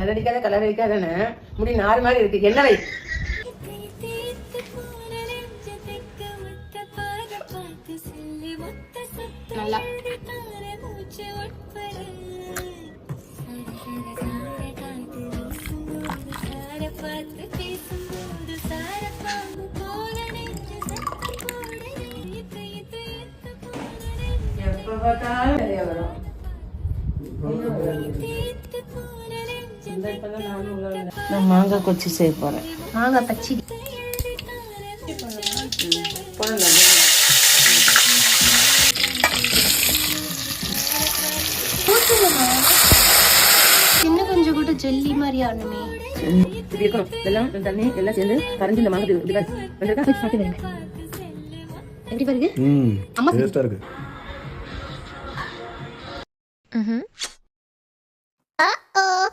Colour அடிக்காத colour அடிக்காதானே முடி நார் மாதிரி இருக்கு. என்ன வை நல்லா எப்ப பார்த்தாலும் நிறைய வரும். நான் மாங்காய் கொச்சி செய்ய போறேன். மாங்காய் பச்சடி இன்னும் கொஞ்சம் கூட ஜெல்லி மாதிரி ஆடணுமே. இப்படி இருக்கணும். எல்லாம் தண்ணி எல்லாம் சேர்ந்து கரைஞ்சி இந்த மாங்காய் எப்படி பாருங்க. அம்மா டேஸ்டா இருக்கு. Uh-oh.